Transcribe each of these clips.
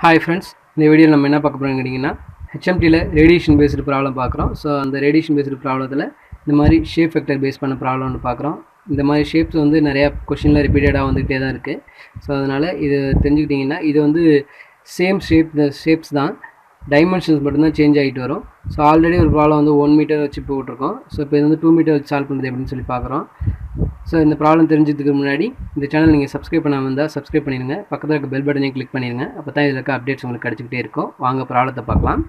Hi friends, இந்த வீடியோவில் நம்ம என்ன பார்க்க போகிறோம்னு கேட்டிங்கன்னா HMTல ரேடியேஷன் பேஸ்டு ப்ராப்ளம் பார்க்குறோம். ஸோ அந்த ரேடியேஷன் பேஸ்டு ப்ராப்ளத்தில் இந்த மாதிரி ஷேப் ஃபேக்டர் பேஸ் பண்ண ப்ராப்ளம்னு பார்க்குறோம். இந்த மாதிரி ஷேப்ஸ் வந்து நிறையா கொஷினில் ரிப்பீட்டடாக வந்துகிட்டே தான் இருக்குது. ஸோ அதனால் இது தெரிஞ்சுக்கிட்டிங்கன்னா இது வந்து சேம் ஷேப்ஸ் தான், டைமென்ஷன்ஸ் மட்டும்தான் சேஞ்ச் ஆகிட்டு வரும். ஸோ ஆல்ரெடி ஒரு ப்ராப்ளம் வந்து 1 மீட்டர் வச்சு போட்டிருக்கோம். ஸோ இப்போ இது வந்து 2 மீட்டர் வச்சு சால்வ் பண்ணுறது எப்படின்னு சொல்லி பார்க்குறோம். ஸோ இந்த ப்ராப்ளம் தெரிஞ்சதுக்கு முன்னாடி இந்த சேனல் நீங்கள் சப்ஸ்கிரைப் பண்ணாமல் இருந்தால் சப்ஸ்கிரைப் பண்ணிடுங்க, பக்கத்தில் இருக்க பெல் பட்டனையும் கிளிக் பண்ணிடுங்க. அப்போ தான் இதில் இருக்க அப்டேட்ஸ் உங்களுக்கு கிடச்சிக்கிட்டே இருக்கும். வாங்க ப்ராப்ளத்தை பார்க்கலாம்.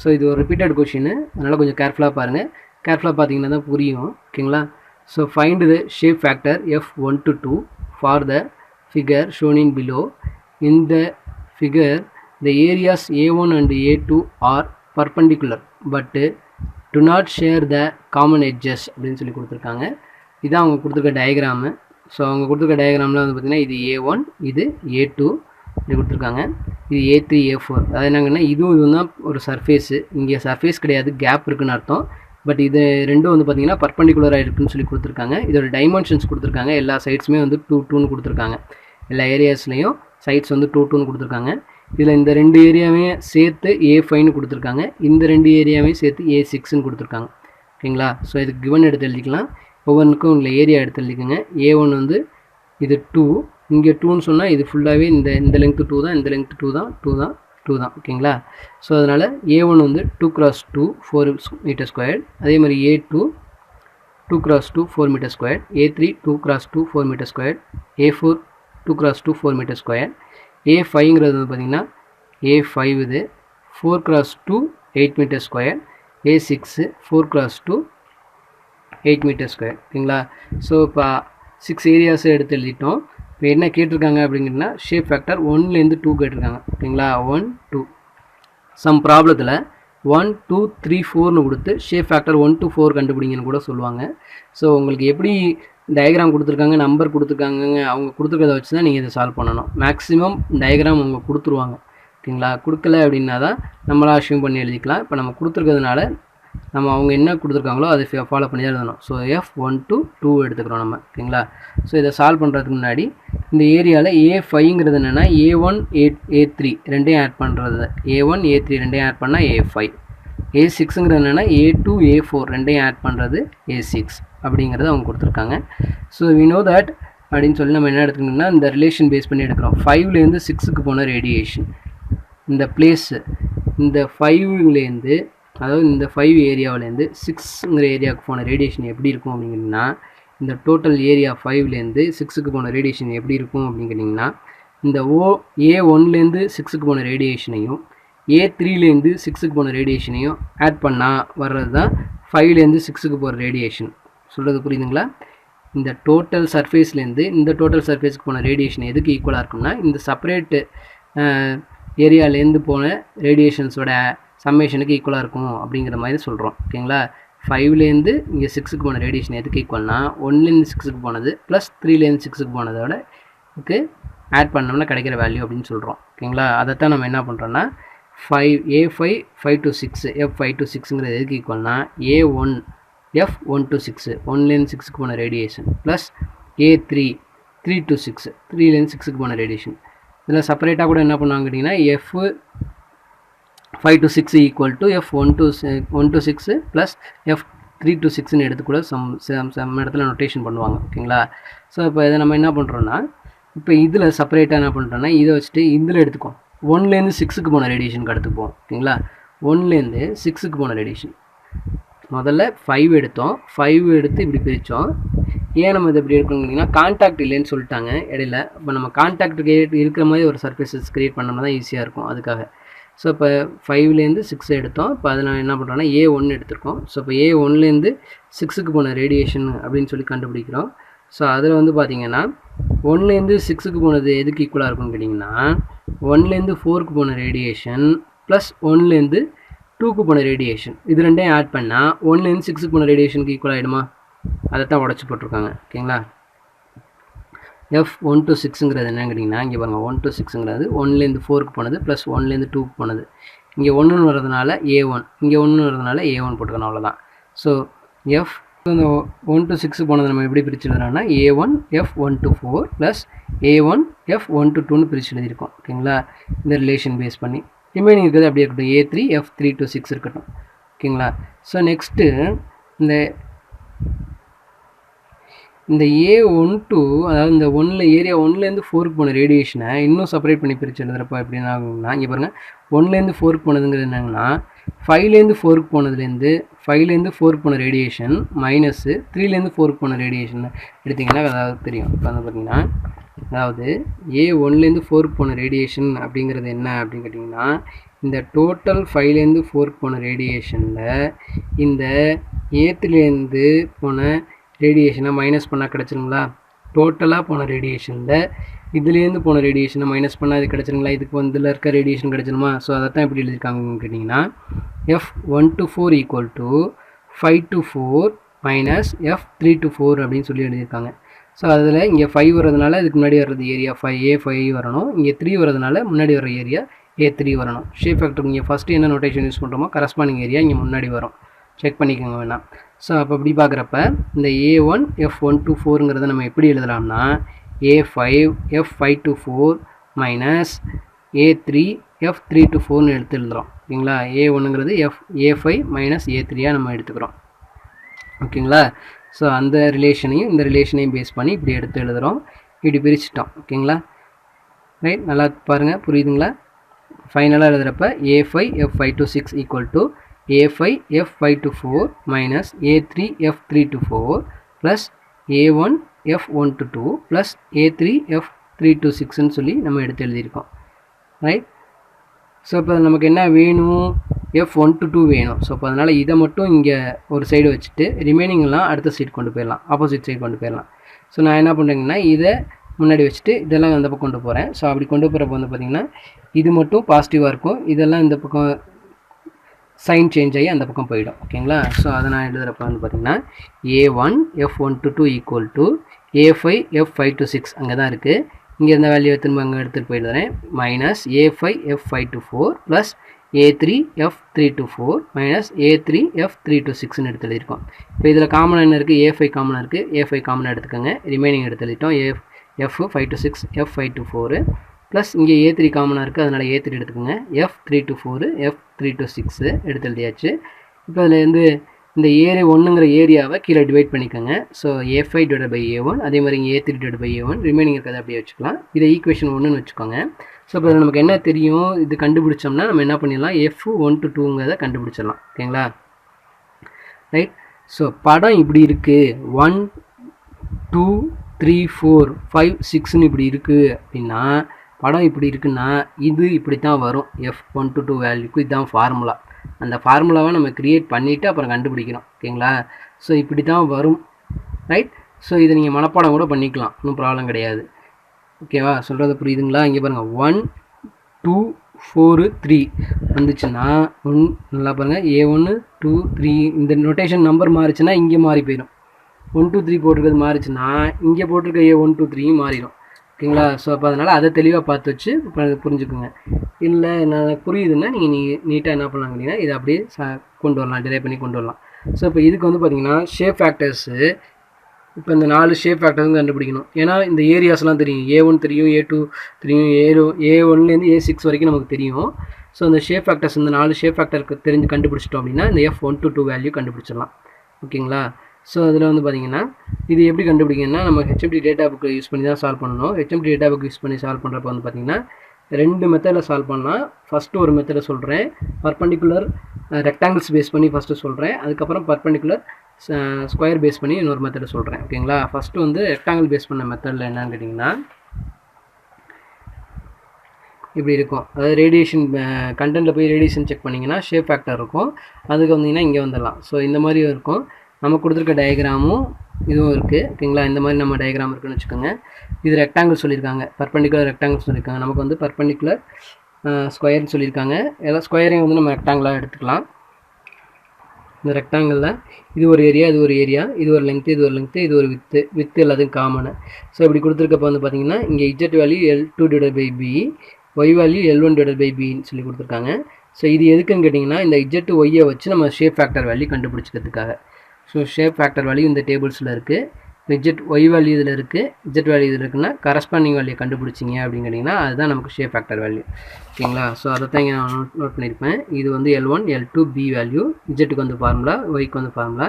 ஸோ இது ஒரு ரிப்பீட்டட் கொஷின், அதனால் கொஞ்சம் கேர்ஃபுல்லாக பாருங்கள். கேர்ஃபுல்லாக பார்த்தீங்கன்னா தான் புரியும், ஓகேங்களா? So find the shape factor F1 to 2 for the figure shown in below. In the figure, the areas A1 and A2 are perpendicular but do not share the common edges அப்படின்னு சொல்லி கொடுத்துருக்காங்க. இதான் அவங்க கொடுத்துருக்க டயக்ராமு. ஸோ அவங்க கொடுத்துருக்க டயக்ராமில் வந்து பார்த்திங்கன்னா இது A1, இது A2 இப்படி கொடுத்துருக்காங்க. இது A3, A4. அது என்னங்கன்னா இதுவும் தான் ஒரு சர்ஃபேஸு. இங்கே சர்ஃபேஸ் கிடையாது, கேப் இருக்குன்னு அர்த்தம். பட் இது ரெண்டும் வந்து பார்த்திங்கன்னா பர்பண்டிகுலராக இருக்குன்னு சொல்லி கொடுத்துருக்காங்க. இதோட டைமென்ஷன்ஸ் கொடுத்துருக்காங்க. எல்லா சைட்ஸுமே வந்து 2, 2ன்னு கொடுத்துருக்காங்க. எல்லா ஏரியாஸ்லேயும் சைட்ஸ் வந்து 2, 2ன்னு கொடுத்துருக்காங்க. இதில் இந்த ரெண்டு ஏரியாவே சேர்த்து A5ன்னு கொடுத்துருக்காங்க. இந்த ரெண்டு ஏரியாவே சேர்த்து A6ன்னு கொடுத்துருக்காங்க, ஓகேங்களா? ஸோ இதுக்கு கிவன் எடுத்து எழுதிக்கலாம். ஒவ்வொன்றுக்கும் உள்ள ஏரியா எடுத்து எழுதிக்கோங்க. A1 வந்து இது 2, இங்கே 2ன்னு சொன்னால் இது ஃபுல்லாகவே இந்த லெங்க்த்து 2 தான், இந்த லெங்க்த்து 2 தான், 2 தான், 2 தான், ஓகேங்களா? ஸோ அதனால் A1 வந்து 2x2 4 மீட்டர் ஸ்கொயர். அதே மாதிரி A2 2x2 4 metre square. A3 2x2 4 metre square. A4 2x2 4 metre square. A5ங்கிறது வந்து பார்த்திங்கன்னா A5 இது 4x2 8 metre square. A6 4x2 8 metre square, ஓகேங்களா? ஸோ இப்போ 6 ஏரியாஸை எடுத்து எழுதிட்டோம். இப்போ என்ன கேட்டிருக்காங்க அப்படிங்கன்னா ஷேப் ஃபேக்டர் 1லேருந்து 2 கேட்டிருக்காங்க, ஓகேங்களா? 1, 2. சம் ப்ராப்ளத்தில் 1, 2, 3, 4ன்னு கொடுத்து ஷேப் ஃபேக்டர் 1 to 4 கண்டுபிடிங்கன்னு கூட சொல்லுவாங்க. ஸோ உங்களுக்கு எப்படி டயக்ராம் கொடுத்துருக்காங்க, நம்பர் கொடுத்துருக்காங்க, அவங்க கொடுத்துருக்கதை வச்சு தான் நீங்கள் இதை சால்வ் பண்ணணும். மேக்ஸிமம் டயக்ராம் அவங்க கொடுத்துருவாங்க, ஓகேங்களா? கொடுக்கல அப்படின்னா தான் நம்மளாக அஷ்யூம் பண்ணி எழுதிக்கலாம். இப்போ நம்ம கொடுத்துருக்கிறதுனால நம்ம அவங்க என்ன கொடுத்துருக்காங்களோ அதை ஃபாலோ பண்ணி தான் எழுதணும். ஸோ F1 to 2 எடுத்துக்கிறோம் நம்ம, ஓகேங்களா? ஸோ இதை சால்வ் பண்ணுறதுக்கு முன்னாடி இந்த ஏரியாவில் A5ங்கிறது என்னென்னா A1 A3 ரெண்டையும் ஆட் பண்ணுறது. A1 A3 ரெண்டையும் ஆட் பண்ணால் A5. A6ங்கிறது என்னென்னா A2 A4 ரெண்டையும் ஆட் பண்ணுறது A6 அப்படிங்கிறத அவங்க கொடுத்துருக்காங்க. ஸோ we know that அப்படின்னு சொல்லி நம்ம என்ன எடுத்துக்கணும்னா இந்த ரிலேஷன் பேஸ் பண்ணி எடுக்கிறோம். 5லேருந்து 6க்கு போன ரேடியேஷன் இந்த பிளேஸு, இந்த 5லேருந்து அதாவது இந்த 5 ஏரியாவிலேருந்து 6ங்கிற ஏரியாவுக்கு போன ரேடியேஷன் எப்படி இருக்கும் அப்படிங்கன்னா இந்த டோட்டல் ஏரியா 5லேருந்து 6க்கு போன ரேடியேஷன் எப்படி இருக்கும் அப்படிங்கிறீங்கன்னா இந்த A1லேருந்து 6க்கு போன ரேடியேஷனையும் A3லேருந்து 6க்கு போன ரேடியேஷனையும் ஆட் பண்ணால் வர்றது தான் 5லேருந்து 6க்கு போகிற ரேடியேஷன். சொல்கிறது புரியுதுங்களா? இந்த டோட்டல் சர்ஃபேஸ்லேருந்து இந்த டோட்டல் சர்ஃபேஸ்க்கு போன ரேடியேஷன் எதுக்கு ஈக்குவலாக இருக்கும்னா இந்த செப்பரேட்டு ஏரியாலேருந்து போன ரேடியேஷன்ஸோட சம்மேஷனுக்கு ஈக்குவலாக இருக்கும் அப்படிங்கிற மாதிரி சொல்கிறோம், ஓகேங்களா? 5லேருந்து இங்கே 6க்கு போன ரேடியேஷன் எதுக்கு ஈக்குவல்னா 1லேருந்து 6க்கு போனது ப்ளஸ் 3லேருந்து 6க்கு போனதோட இதுக்கு ஆட் பண்ணோம்னா கிடைக்கிற வேல்யூ அப்படின்னு சொல்கிறோம், ஓகேங்களா? அதைத்தான் நம்ம என்ன பண்ணுறோன்னா A5 5 to 6 F5 to 6ங்கிறது எதுக்கு ஈக்குவல்னா A1 F1 to 6 1லேருந்து 6க்கு போன ரேடியேஷன் ப்ளஸ் A3 3 to 6 3லேருந்து 6க்கு போன ரேடியேஷன். இதில் செப்பரேட்டாக கூட என்ன பண்ணுவாங்க கேட்டிங்கன்னா F5 to 6 equal to F1 to 6 plus F3 to 6ன்னு எடுத்து கூட சம் இடத்துல நோட்டேஷன் பண்ணுவாங்க, ஓகேங்களா? ஸோ இப்போ இதை நம்ம என்ன பண்ணுறோன்னா இப்போ இதில் செப்பரேட்டாக என்ன பண்ணுறோன்னா இதை வச்சுட்டு இதில் எடுத்துக்கோம். 1லேருந்து 6க்கு போன ரேடியேஷனுக்கு எடுத்துப்போம், ஓகேங்களா? 1லேருந்து 6க்கு போன ரேடியேஷன் முதல்ல 5 எடுத்தோம். 5 எடுத்து இப்படி பிரித்தோம். ஏன் நம்ம இதை இப்படி எடுக்கணுங்கன்னா கான்டாக்ட் இல்லைன்னு சொல்லிட்டாங்க இடையில. இப்போ நம்ம கான்டாக்ட் இருக்கிற மாதிரி ஒரு சர்ஃபேஸஸ் க்ரியேட் பண்ணோம்னா தான் ஈஸியாக இருக்கும், அதுக்காக. ஸோ இப்போ 5லேருந்து 6 எடுத்தோம். இப்போ அதை நான் என்ன பண்ணுறோன்னா A1 எடுத்திருக்கோம். ஸோ இப்போ A1லேருந்து 6க்கு போன ரேடியேஷன் அப்படின்னு சொல்லி கண்டுபிடிக்கிறோம். ஸோ அதில் வந்து பார்த்திங்கன்னா 1லேருந்து 6க்கு போனது எதுக்கு ஈக்குவலாக இருக்கும்னு கேட்டிங்கன்னா 1லேருந்து 4க்கு போன ரேடியேஷன் ப்ளஸ் 1லேருந்து 2க்கு போன ரேடியேஷன் இது ரெண்டையும் ஆட் பண்ணால் 1லேருந்து 6க்கு போன ரேடியேஷனுக்கு ஈக்குவல் ஆகிடுமா? அதை தான் உடச்சி போட்டிருக்காங்க, ஓகேங்களா? F1 to 6ங்கிறது என்னன்னு கேட்டிங்கன்னா இங்கே பாருங்கள் 1 to 6ங்கிறது 1லேருந்து 4க்கு போனது ப்ளஸ் 1லேருந்து 2க்கு போனது. இங்கே 1ன்னு வரதுனால A1, இங்கே 1ன்னு வரதுனால A1 போட்டுக்கணும், அவ்வளோதான். ஸோ F இந்த 1 to 6 போனது நம்ம எப்படி பிரித்து எழுதுறோம்னா A1 F1 to 4 plus A1 F1 to 2ன்னு பிரித்து எழுதியிருக்கோம். ஓகேங்களா, இந்த ரிலேஷன் பேஸ் பண்ணி. ரிமைனிங் இருக்கிறது அப்படியே இருக்கட்டும், A3 F3 to 6 இருக்கட்டும். ஓகேங்களா, ஸோ நெக்ஸ்ட்டு இந்த A12, அதாவது இந்த ஏரியா 1லேருந்து 4க்கு போன ரேடியேஷனை இன்னும் செப்பரேட் பண்ணி பிரித்து எழுதுறப்போ எப்படின்னா ஆகுங்கன்னா, இங்கே பாருங்கள் 1லேருந்து 4க்கு போனதுங்கிறது என்னங்கன்னா 5லேருந்து 4க்கு போனதுலேருந்து போன ரேடியேஷன் மைனஸு 3லேருந்து 4க்கு போன ரேடியேஷன் எடுத்திங்கன்னா அதாவது தெரியும். இப்போ வந்து பார்த்திங்கன்னா அதாவது A1லேருந்து 4க்கு போன ரேடியேஷன் அப்படிங்கிறது என்ன அப்படின்னு கேட்டிங்கன்னா, இந்த டோட்டல் 5லேருந்து 4க்கு போன ரேடியேஷனில் இந்த A3லேருந்து போன ரேடியேஷனை மைனஸ் பண்ணால் கிடச்சிருங்களா? டோட்டலாக போன ரேடியேஷனில் இதுலேருந்து போன ரேடியேஷனை மைனஸ் பண்ணால் இது கிடச்சிருங்களா? இதுக்கு வந்து இதில் இருக்க ரேடியேஷன் கிடச்சிருமா? ஸோ அதை தான் எப்படி எழுதியிருக்காங்கன்னு கேட்டிங்கன்னா F1 to 4 equal to 5 to 4 minus F3 to 4 அப்படின்னு சொல்லி எழுதியிருக்காங்க. ஸோ அதில் இங்கே 5 வரதுனால இதுக்கு முன்னாடி வர்றது ஏரியா A5 வரணும், இங்கே 3 வரதுனால முன்னாடி வர ஏரியா A3 வரணும். ஷேப் ஃபேக்டருக்கு இங்கே ஃபஸ்ட்டு என்ன நோட்டேஷன் யூஸ் பண்ணுறோமோ கரஸ்பாண்டிங் ஏரியா இங்கே முன்னாடி வரும். செக் பண்ணிக்கோங்க வேணாம். ஸோ அப்போ இப்படி பார்க்குறப்ப இந்த A1 F1 to 4ங்கிறத நம்ம எப்படி எழுதலாம்னா A5 F5 to 4 minus A3 F3 to 4ன்னு எடுத்து எழுதுகிறோம். ஓகேங்களா, A1ங்கிறது A5 மைனஸ் A3யாக நம்ம எடுத்துக்கிறோம். ஓகேங்களா, ஸோ அந்த ரிலேஷனையும் இந்த ரிலேஷனையும் பேஸ் பண்ணி இப்படி எடுத்து எழுதுகிறோம். இப்படி பிரிச்சுட்டோம். ஓகேங்களா, ரைட், நல்லா பாருங்கள், புரியுதுங்களா? ஃபைனலாக எழுதுகிறப்ப A5 F5 to 6 equal to A5 F5 to 4 minus A3 F3 to 4 plus A1 F1 to 2 plus A3 F3 to 6ன்னு சொல்லி நம்ம எடுத்து எழுதியிருக்கோம். ரைட், ஸோ இப்போ நமக்கு என்ன வேணும்? F1 to 2 வேணும். ஸோ இப்போ அதனால் இதை மட்டும் இங்கே ஒரு சைடு வச்சுட்டு ரிமைனிங்லாம் அடுத்த சைடு கொண்டு போயிடலாம், ஆப்போசிட் சைடு கொண்டு போயிடலாம். ஸோ நான் என்ன பண்ணுறேங்கன்னா இதை முன்னாடி வச்சுட்டு இதெல்லாம் அந்த பக்கம் கொண்டு போகிறேன். ஸோ அப்படி கொண்டு போகிறப்ப வந்து பார்த்திங்கன்னா இது மட்டும் பாசிட்டிவாக இருக்கும், இதெல்லாம் இந்த பக்கம் சைன் சேஞ்ச் ஆகி அந்த பக்கம் போயிடும். ஓகேங்களா, ஸோ அதை நான் எழுதுகிறப்ப வந்து பார்த்திங்கன்னா A1 F1 to 2 equal to A5 F5 to 6 அங்கே தான் இருக்குது. இங்கே இருந்த வேல்யூ திரும்ப அங்கே எடுத்துகிட்டு போயிடுறேன். Minus A5 F5 to 4 plus A3 F3 to 4 minus A3 F3 to 6ன்னு எடுத்து எழுதியிருக்கோம். இப்போ இதில் காமன் என்ன இருக்குது? A5 காமனாக இருக்குது, A5 காமனாக எடுத்துக்கோங்க. ரிமைனிங் எடுத்து எழுதிட்டோம். F5 to 6 F5 to 4 plus இங்கே A3 காமனாக இருக்குது, அதனால் A3 எடுத்துக்கோங்க. F3 to 4 F3 to 6 எடுத்து எழுதியாச்சு. இப்போ அதில் வந்து இந்த ஏரியா 1ங்கிற ஏரியாவை கீழே டிவைட் பண்ணிக்கோங்க. So A5 divide by A1, அதே மாதிரி இங்கே A3 divide by A1, remaining இருக்கிறத அப்படியே வச்சுக்கலாம். இதை ஈக்குவேஷன் 1ன்னு வச்சுக்கோங்க. ஸோ இப்போ நமக்கு என்ன தெரியும்? இது கண்டுபிடிச்சோம்னா நம்ம என்ன பண்ணிடலாம்? F1 to 2ங்கிறத கண்டுபிடிச்சிடலாம். ஓகேங்களா, ரைட். ஸோ படம் இப்படி இருக்குது, 1 2 3 4 5 6ன்னு இப்படி இருக்குது அப்படின்னா, படம் இப்படி இருக்குன்னா இது இப்படி தான் வரும். F1 to 2 வேல்யூக்கு இதுதான் ஃபார்முலா. அந்த ஃபார்முலாவை நம்ம க்ரியேட் பண்ணிவிட்டு அப்புறம் கண்டுபிடிக்கிறோம். ஓகேங்களா, ஸோ இப்படி தான் வரும். ரைட், ஸோ இதை நீங்கள் மனப்பாடம் கூட பண்ணிக்கலாம், ஒன்றும் ப்ராப்ளம் கிடையாது. ஓகேவா, சொல்கிறது புரியுதுங்களா? இங்கே பாருங்கள் 1 2 4 3 வந்துச்சுன்னா நல்லா பாருங்கள், A1 2 3 இந்த நொட்டேஷன் நம்பர் மாறிச்சுன்னா இங்கே மாறி போயிடும். 1 2 3 போட்டிருக்கிறது மாறிச்சுன்னா இங்கே போட்டிருக்க A1 2 3 மாறிடும். ஓகேங்களா, ஸோ அப்போ அதனால் அதை தெளிவாக பார்த்து வச்சு புரிஞ்சுக்குங்க. இல்லை நான் புரியுதுன்னா நீங்கள் நீட்டாக என்ன பண்ணலாம் அப்படின்னா இதை அப்படியே கொண்டு வரலாம், டிரைவ் பண்ணி கொண்டு வரலாம். ஸோ இப்போ இதுக்கு வந்து பார்த்திங்கன்னா ஷேப் ஃபேக்டர்ஸு, இப்போ இந்த 4 ஷேப் ஃபேக்டர்ஸும் கண்டுபிடிக்கணும். ஏன்னா இந்த ஏரியாஸ்லாம் தெரியும், A1 தெரியும், A2 தெரியும், A1லேருந்து A6 வரைக்கும் நமக்கு தெரியும். ஸோ இந்த ஷேப் ஃபேக்டர்ஸ், இந்த 4 ஷேப் ஃபேக்டருக்கு தெரிஞ்சு கண்டுபிடிச்சிட்டோம் அப்படின்னா இந்த F1 to 2 வேல்யூ கண்டுபிடிச்சிடலாம். ஓகேங்களா, ஸோ அதில் வந்து பார்த்திங்கன்னா இது எப்படி கண்டுபிடிக்கணும்னா நம்ம HMT டேட்டா புக்கை யூஸ் பண்ணி தான் சால்வ் பண்ணணும். HMT டேட்டா புக் யூஸ் பண்ணி சால்வ் பண்ணுறப்ப வந்து பார்த்திங்கன்னா 2 மெத்தடில் சால்வ் பண்ணலாம். ஃபஸ்ட்டு ஒரு மெத்தடை சொல்கிறேன், பர்பண்டிகுலர் ரெக்டாங்கிள்ஸ் பேஸ் பண்ணி ஃபஸ்ட்டு சொல்கிறேன், அதுக்கப்புறம் பர்பண்டிகுலர் ஸ்கொயர் பேஸ் பண்ணி இன்னொரு மெத்தடை சொல்கிறேன். ஓகேங்களா, ஃபஸ்ட்டு வந்து ரெக்டாங்கிள் பேஸ் பண்ண மெத்தடில் என்னன்னு கேட்டிங்கன்னா இப்படி இருக்கும். அதாவது ரேடியேஷன் கண்டென்ட்டில் போய் ரேடியேஷன் செக் பண்ணிங்கன்னா ஷேப் ஃபேக்டர் இருக்கும், அதுக்கு வந்தீங்கன்னா இங்கே வந்துடலாம். ஸோ இந்த மாதிரி இருக்கும். நம்ம கொடுத்துருக்க டயக்ராமும் இதுவும் இருக்குது. ஓகேங்களா, இந்த மாதிரி நம்ம டயக்ராம் இருக்குன்னு வச்சுக்கோங்க. இது ரெக்டாங்கிள் சொல்லியிருக்காங்க, பர்பண்டிகுலர் ரெக்டாங்கிள் சொல்லியிருக்காங்க. நமக்கு வந்து பர்பண்டிகுலர் ஸ்கொயர்னு சொல்லியிருக்காங்க. எல்லா ஸ்கொயரையும் வந்து நம்ம ரெக்டாங்கிளாக எடுத்துக்கலாம். இந்த ரெக்டாங்கிளில் இது ஒரு ஏரியா, இது ஒரு ஏரியா, இது ஒரு லெங்க்த்து, இது ஒரு லெங்க்த்து, இது ஒரு வித்து எல்லாத்தையும் காமனு. ஸோ இப்படி கொடுத்துருக்கப்ப வந்து பார்த்திங்கன்னா இங்கே Z value L2 divide by B, Y value L1 divide by Bன்னு சொல்லி கொடுத்துருக்காங்க. ஸோ இது எதுக்குன்னு கேட்டிங்கன்னா இந்த Z, Yயை வச்சு நம்ம ஷேப் ஃபேக்டர் வேல்யூ கண்டுபிடிச்சிக்கிறதுக்காக. ஸோ ஷேப் ஃபேக்டர் வேல்யூ இந்த டேபிள்ஸில் இருக்குது. இஜெட் ஒய் வேல்யூ இதில் இருக்குது, இஜெட் வேல்யூ இதில் இருக்குன்னா கரஸ்பாண்டிங் வேல்யூ கண்டுபிடிச்சிங்க அப்படின்னு கேட்டிங்கன்னா அதுதான் நமக்கு ஷேப் ஃபேக்டர் வேல்யூ. ஓகேங்களா? ஸோ அதை தான் இங்கே நான் நோட் பண்ணியிருப்பேன். இது வந்து L1 L2 B வேல்யூ, இஜெட்டுக்கு வந்து ஃபார்முலா, ஒய்க்கு வந்து ஃபார்முலா.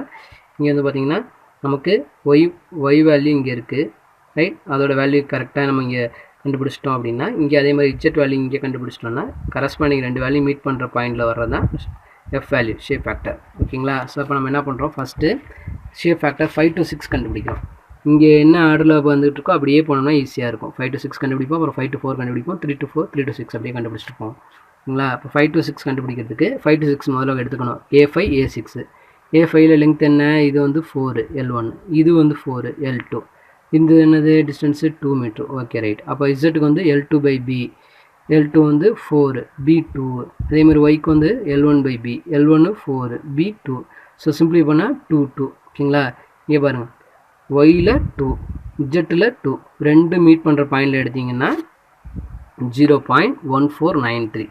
இங்கே வந்து பார்த்திங்கன்னா நமக்கு ஒய் வேல்யூ இங்கே இருக்குது, ரைட்? அதோட வேல்யூ கரெக்டாக நம்ம இங்கே கண்டுபிடிச்சிட்டோம் அப்படின்னா இங்கே அதே மாதிரி இஜெட் வேல்யூ இங்கே கண்டுபிடிச்சிட்டோம்னா கரஸ்பாண்டிங் ரெண்டு வேல்யூ மீட் பண்ணுற பாயிண்டில் வர்றது தான் எஃப் வேல்யூ, ஷேப் ஃபேக்டர். ஓகேங்களா? ஸோ இப்போ நம்ம என்ன பண்ணுறோம், ஃபஸ்ட்டு ஷேப் ஃபேக்டர் 5 to 6 கண்டுபிடிக்கிறோம். இங்கே என்ன ஆர்டரில் வந்துட்டு இருக்கோ அப்படியே போனோம்னா ஈஸியாக இருக்கும். 5 to 6 கண்டுபிடிப்போம், அப்புறம் 5 to 4 கண்டுபிடிப்போம், 3 to 4, 3 to 6 அப்படியே கண்டுபிடிச்சிருப்போம். ஓகேங்களா? இப்போ 5 to 6 கண்டுபிடிக்கிறதுக்கு 5 to 6 முதல்ல எடுத்துக்கணும். A5 A6. A5ல லெங்த் என்ன, இது வந்து 4 L1, இது வந்து 4 L2, இது என்னது டிஸ்டன்ஸு 2 மீட்டர். Okay right. அப்போ இசட்டுக்கு வந்து L2/B, L2 வந்து 4 B2, அதேமாதிரி ஒய்க்கு வந்து L1/B, L1 4 B2. So simply பண்ணால் 2 2. ஓகேங்களா? இங்கே பாருங்கள், ஒயில் 2 இஜெட்டில் 2 ரெண்டு மீட் பண்ணுற பாயிண்டில் எடுத்திங்கன்னா 0.1493.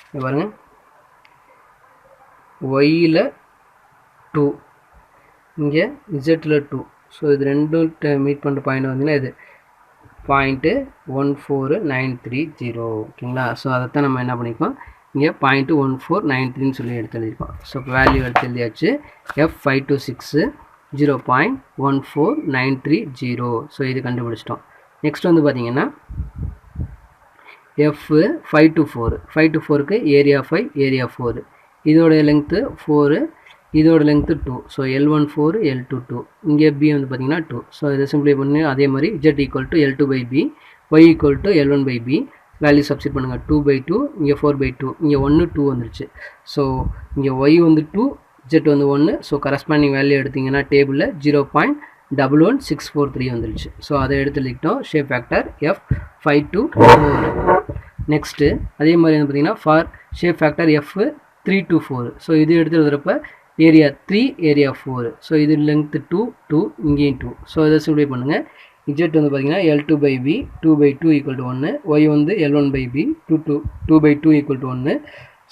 இங்கே பாருங்கள், ஒயில் 2 இங்கே இஜெட்டில் 2. ஸோ இது ரெண்டும் மீட் பண்ணுற பாயிண்ட் வந்தீங்கன்னா இது 0.14930. ஓகேங்களா? ஸோ அதைத்தான் நம்ம என்ன பண்ணியிருக்கோம், இங்கே 0.1493 சொல்லி எழுதியிருக்கோம். ஸோ வேல்யூ எடுத்து எழுதியாச்சு. F5 to 6 0.14930. ஸோ இது கண்டுபிடிச்சிட்டோம். நெக்ஸ்ட் வந்து பார்த்தீங்கன்னா F5 to 4, 5 to 4க்கு area 5 area 4, இதோட லெங்க்த்து 4, இதோட லெங்க்த்து 2. ஸோ L1 4 L2 2, இங்கே B வந்து பார்த்தீங்கன்னா 2. ஸோ இதை சிம்பிளை பண்ணி அதே மாதிரி Z = L2/B, Y = L1/B, value substitute பண்ணுங்கள். 2/2, இங்கே 4/2, இங்கே 1 2 வந்துருச்சு. ஸோ இங்கே Y வந்து 2, Z வந்து 1. ஸோ கரஸ்பாண்டிங் வேல்யூ எடுத்திங்கன்னா டேபிளில் 0.11643 வந்துருச்சு. ஸோ அதை எடுத்துக்கிட்டோம் shape factor F5 to 4. Next அதே மாதிரி வந்து பார்த்திங்கன்னா for shape factor F3 to 4. So இது எடுத்து எழுதுறப்ப ஏரியா 3 ஏரியா 4. ஸோ இது லெங்க்த்து 2 2, இங்கேயும் 2. ஸோ இதை சிம்பிளை பண்ணுங்கள். இஜெட் வந்து பார்த்திங்கன்னா L2/B 2/2 = 1, ஒய் வந்து L1/B 2/2 = 1.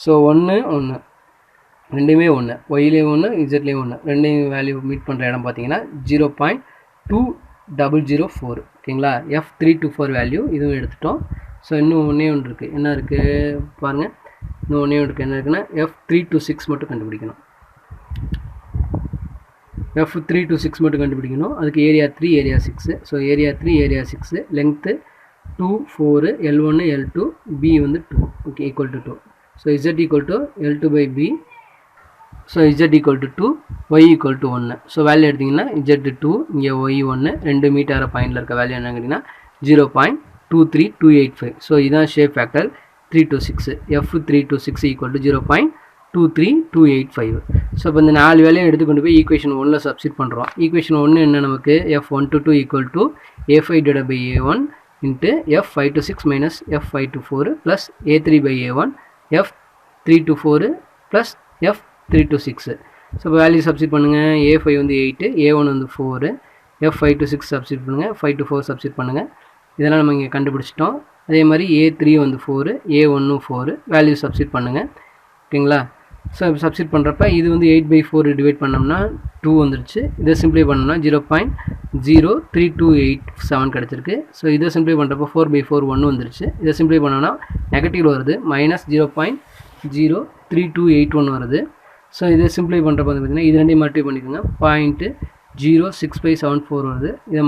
ஸோ 1 1 ரெண்டுமே 1, ஒய்லேயும் 1 இஜெட்லேயும் 1, ரெண்டையும் வேல்யூ மீட் பண்ணுற இடம் பார்த்தீங்கன்னா 0.2004. ஓகேங்களா? F3 to 4 வேல்யூ இதுவும் எடுத்துட்டோம். ஸோ இன்னும் ஒன்றே ஒன்று இருக்குது. என்ன இருக்குது பாருங்கள், இன்னும் ஒன்றே ஒன்று இருக்குது. என்ன இருக்குன்னா F3 to 6 மட்டும் கண்டுபிடிக்கணும். F3 to 6 மட்டும் கண்டுபிடிக்கணும். அதுக்கு area 3 area 6. So area 3 area 6, length 2 4, L1 L2, B வந்து 2. Okay, equal to 2. So Z = L2/B, so Z = 2, Y = 1. So value எடுத்திங்கன்னா Z 2, இங்கே Y 1, ரெண்டு மீட் ஆகிற பாயிண்டில் இருக்க வேல்யூ என்ன கேட்டிங்கன்னா 0.23285. ஸோ இதுதான் shape factor 3 to 6. F3 to 6 = 0.23285. So இப்போ இந்த 4 வேலையும் எடுத்து கொண்டு போய் ஈக்குவேஷன் 1ல் சப்ஸ்டிட் பண்ணுறோம். ஈக்குவேஷன் 1 என்ன நமக்கு, F1 to 2 = A5/A1 into F5 to 6 minus F5 to 4 plus A3/A1 F3 to 4 plus F3 to 6. So இப்போ வேல்யூ சப்ஸ்டிட் பண்ணுங்கள். A5 வந்து 8, A1 வந்து 4, F5 to 6 சப்ஸ்டிட் பண்ணுங்கள், 5 to 4 சப்ஸ்டிட் பண்ணுங்கள். இதெல்லாம் நம்ம இங்கே கண்டுபிடிச்சிட்டோம். அதே மாதிரி A3 வந்து 4, A1 4, வேல்யூ சப்ஸ்டிட் பண்ணுங்கள். ஓகேங்களா? ஸோ இப்போ சப்ஸ்டிட் பண்ணுறப்ப இது வந்து 8/4 டிவைட் பண்ணோம்னா 2 வந்துருச்சு. இதை சிம்பிளை பண்ணோம்னா 0.03287 கிடச்சிருக்கு. ஸோ இதை சிம்பிளை பண்ணுறப்போ 4/4 1 வந்துருச்சு. இதை சிம்பிளை பண்ணோம்னா நெகட்டிவ் வருது, -0.03281 வருது. ஸோ இதை சிம்பிளை பண்ணுறப்ப வந்து பார்த்திங்கன்னா இது ரெண்டையும் மல்டிப்ளை பண்ணிக்கோங்க. 0.06574 வருது. இதை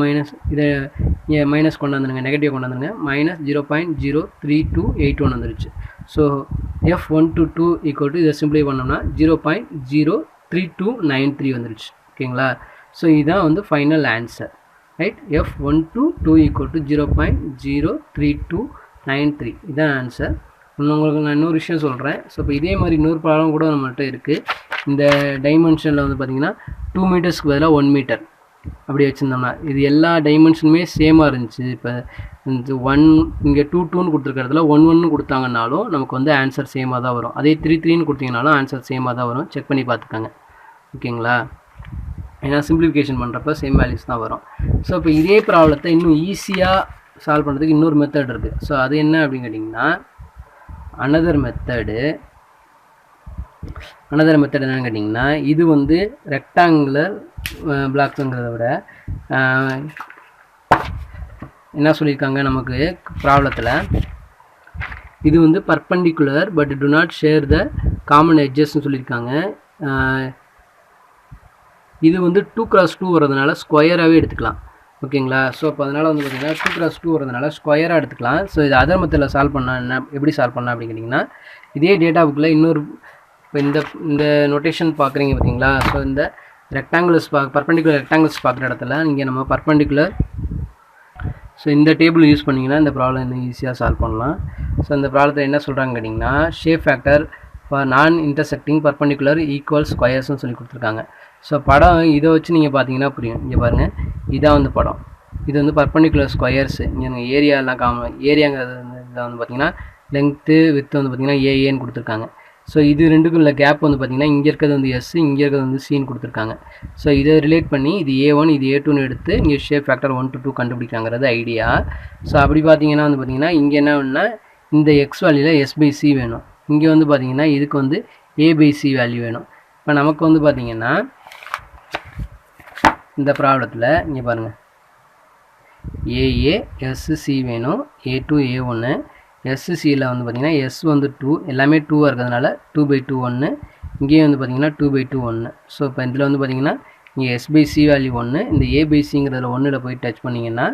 மைனஸ் கொண்டாந்துருங்க, நெகட்டிவ் கொண்டாந்துருங்க, -0.03281 வந்துருச்சு. ஸோ F1 to 2 = இதை சிம்பிளை பண்ணோம்னா 0.03293 வந்துருச்சு. ஓகேங்களா? ஸோ இதுதான் வந்து final answer, right? F1 to 2 = 0.03293. இதுதான் ஆன்சர். உங்களுக்கு நான் இன்னொரு விஷயம் சொல்கிறேன். ஸோ இப்போ இதே மாதிரி இன்னொரு ப்ராப்ளம் கூட நம்மள்கிட்ட இருக்குது. இந்த டைமென்ஷனில் வந்து பார்த்திங்கன்னா 2 மீட்டர்ஸ்க்கு பதிலாக 1 மீட்டர் அப்படி வச்சுருந்தோம்னா இது எல்லா டைமென்ஷனுமே சேமாக இருந்துச்சு. இப்போ இந்த 1 இங்கே 2 2ன்னு கொடுத்துருக்கிறதுல 1 1ன்னு கொடுத்தாங்கன்னாலும் நமக்கு வந்து ஆன்சர் சேமாக தான் வரும். அதே 3 3ன்னு கொடுத்தீங்கனாலும் ஆன்சர் சேமாக தான் வரும். செக் பண்ணி பார்த்துக்கோங்க. ஓகேங்களா? ஏன்னா சிம்பிளிஃபிகேஷன் பண்ணுறப்ப சேம் வேல்யூஸ் தான் வரும். ஸோ இப்போ இதே ப்ராப்ளத்தை இன்னும் ஈஸியாக சால்வ் பண்ணுறதுக்கு இன்னொரு மெத்தட் இருக்குது. ஸோ அது என்ன அப்படின்னு கேட்டிங்கன்னா, another method another method என்னன்னு கேட்டிங்கன்னா இது வந்து ரெக்டாங்குலர் பிளாக்ஸுங்கிறத விட என்ன சொல்லியிருக்காங்க நமக்கு ப்ராப்ளத்தில் இது வந்து perpendicular but do not share the common எட்ஜஸ்ன்னு சொல்லியிருக்காங்க. இது வந்து 2x2 வரதுனால ஸ்கொயராகவே எடுத்துக்கலாம். ஓகேங்களா? ஸோ அப்போ அதனால் வந்து பார்த்திங்கன்னா 2x2 வரதுனால ஸ்கொயராக எடுத்துக்கலாம். ஸோ இது அதர் மெத்தடில் சால்வ் பண்ணால் என்ன எப்படி சால்வ் பண்ணலாம் அப்படின்னு கேட்டிங்கன்னா இதே டேட்டா புக்கில் இன்னொரு இப்போ இந்த நோட்டேஷன் பார்க்குறீங்க பார்த்தீங்களா? ஸோ இந்த ரெக்டாங்குலர்ஸ் பர்பெண்டிகுலர் ரெக்டாங்குலர்ஸ் பார்க்குற இடத்துல இங்கே நம்ம பர்பெண்டிகுலர் ஸோ இந்த டேபிள் யூஸ் பண்ணிங்கன்னா இந்த ப்ராப்ளம் இன்னும் ஈஸியாக சால்வ் பண்ணலாம். ஸோ இந்த ப்ராப்ளத்தில் என்ன சொல்கிறாங்க கேட்டிங்கன்னா ஷேப் ஃபேக்டர் ஃபார் நான் இன்டர்செக்டிங் பர்பெண்டிகுலர் ஈக்குவல் ஸ்கொயர்ஸ்னு சொல்லி கொடுத்துருக்காங்க. ஸோ படம் இதை வச்சு நீங்கள் பார்த்தீங்கன்னா புரியும். இங்கே பாருங்கள், இதான் வந்து படம். இது வந்து பர்பெண்டிகுலர் ஸ்கொயர்ஸு. இங்கே ஏரியாலாம் ஏரியாங்கிறது இதில் வந்து பார்த்திங்கன்னா லென்த்து வித்து வந்து பார்த்திங்கன்னா ஏஏன்னு கொடுத்துருக்காங்க. ஸோ இது ரெண்டுக்கும் உள்ள கேப் வந்து பார்த்திங்கன்னா இங்கே இருக்கிறது வந்து எஸ், இங்கே இருக்கிறது வந்து சின்னு கொடுத்துருக்காங்க. ஸோ இதை ரிலேட் பண்ணி இது A1 இது A2ன்னு எடுத்து இங்கே ஷேப் ஃபேக்டர் 1 to 2 கண்டுபிடிக்காங்கிறது ஐடியா. ஸோ அப்படி பார்த்தீங்கன்னா வந்து பார்த்திங்கன்னா இங்கே என்ன வேணும்னா இந்த எக்ஸ் வேல்யூவில் S/C வேணும். இங்கே வந்து பார்த்திங்கன்னா இதுக்கு வந்து A/C வேல்யூ வேணும். இப்போ நமக்கு வந்து பார்த்திங்கன்னா இந்த ப்ராப்ளத்தில் இங்கே பாருங்கள் AA SC வேணும், A2 A1, SCயில் வந்து பார்த்திங்கன்னா S வந்து 2 எல்லாமே 2 இருக்கிறதுனால 2/2 1, இங்கேயும் வந்து பார்த்திங்கன்னா 2/2 1. ஸோ இப்போ இதில் வந்து பார்த்திங்கன்னா இங்கே S/C வேல்யூ 1, இந்த A/Cங்கிறதுல 1ல் போய் டச் பண்ணிங்கன்னா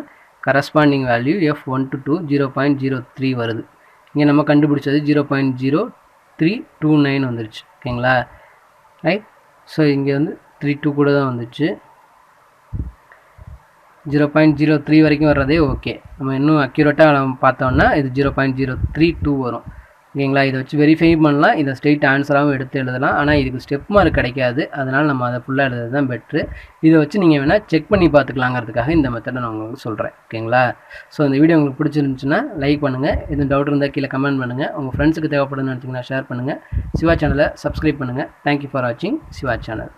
கரஸ்பாண்டிங் வேல்யூ F1 to 2 0.03 வருது. இங்கே நம்ம கண்டுபிடிச்சது 0.0329 வந்துருச்சு. ஓகேங்களா? ரைட். ஸோ இங்கே வந்து 32 கூட தான் வந்துச்சு. 0.03 வரைக்கும் வர்றதே ஓகே. நம்ம இன்னும் அக்யூரேட்டாக நம்ம பார்த்தோம்னா இது 0.032 வரும். ஓகேங்களா? இதை வச்சு வெரிஃபை பண்ணலாம். இதை ஸ்ட்ரெயிட் ஆன்சராகவும் எடுத்து எழுதலாம். ஆனால் இதுக்கு ஸ்டெப் மார்க் கிடைக்காது. அதனால் நம்ம அதை ஃபுல்லாக எழுதுறது தான் பெட்ரு. இதை வச்சு நீங்கள் வேணால் செக் பண்ணி பார்த்துக்கலாங்கிறதுக்காக இந்த மெத்தடை நான் உங்களுக்கு சொல்கிறேன். ஓகேங்களா? ஸோ இந்த வீடியோ உங்களுக்கு பிடிச்சிருந்துச்சுன்னா லைக் பண்ணுங்கள். எதுவும் டவுட் இருந்தால் கீழே கமெண்ட் பண்ணுங்கள். உங்கள் ஃப்ரெண்ட்ஸுக்கு தேவைப்படுதுன்னு நினச்சிங்கன்னா ஷேர் பண்ணுங்கள். சிவா சேனலை சப்ஸ்கிரைப் பண்ணுங்கள். தேங்க்யூ ஃபார் வாட்சிங் சிவா சேனல்.